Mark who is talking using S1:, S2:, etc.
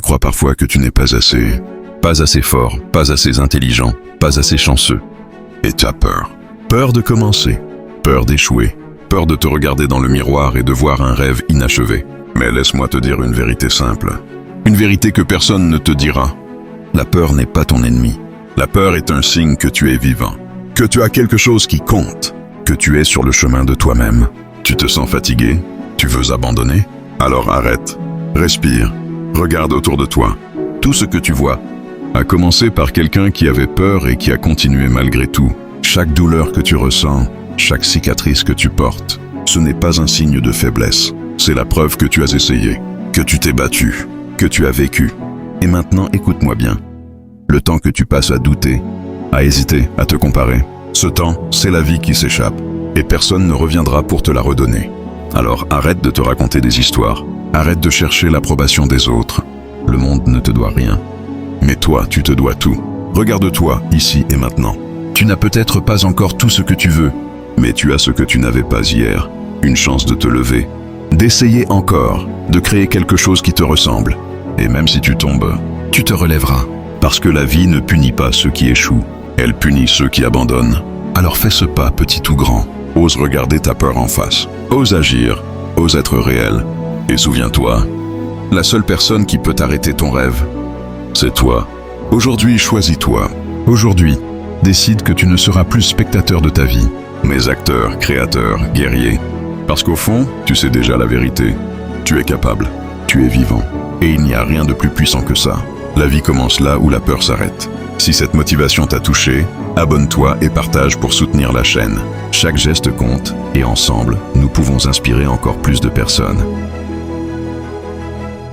S1: crois parfois que tu n'es pas assez fort, pas assez intelligent, pas assez chanceux. Et tu as peur. Peur de commencer, peur d'échouer, peur de te regarder dans le miroir et de voir un rêve inachevé. Mais laisse-moi te dire une vérité simple. Une vérité que personne ne te dira. La peur n'est pas ton ennemi. La peur est un signe que tu es vivant, que tu as quelque chose qui compte, que tu es sur le chemin de toi-même. Tu te sens fatigué? Tu veux abandonner? Alors arrête, respire, regarde autour de toi. Tout ce que tu vois a commencé par quelqu'un qui avait peur et qui a continué malgré tout. Chaque douleur que tu ressens, chaque cicatrice que tu portes, ce n'est pas un signe de faiblesse. C'est la preuve que tu as essayé, que tu t'es battu, que tu as vécu. Et maintenant, écoute-moi bien. Le temps que tu passes à douter, à hésiter, à te comparer, ce temps, c'est la vie qui s'échappe. Et personne ne reviendra pour te la redonner. Alors arrête de te raconter des histoires. Arrête de chercher l'approbation des autres. Le monde ne te doit rien. Mais toi, tu te dois tout. Regarde-toi, ici et maintenant. Tu n'as peut-être pas encore tout ce que tu veux, mais tu as ce que tu n'avais pas hier. Une chance de te lever, d'essayer encore, de créer quelque chose qui te ressemble. Et même si tu tombes, tu te relèveras. Parce que la vie ne punit pas ceux qui échouent, elle punit ceux qui abandonnent. Alors fais ce pas, petit ou grand. Ose regarder ta peur en face. Ose agir, ose être réel. Et souviens-toi, la seule personne qui peut arrêter ton rêve, c'est toi. Aujourd'hui, choisis-toi. Aujourd'hui, décide que tu ne seras plus spectateur de ta vie, mais acteur, créateur, guerrier. Parce qu'au fond, tu sais déjà la vérité. Tu es capable, tu es vivant. Et il n'y a rien de plus puissant que ça. La vie commence là où la peur s'arrête. Si cette motivation t'a touché, abonne-toi et partage pour soutenir la chaîne. Chaque geste compte, et ensemble, nous pouvons inspirer encore plus de personnes.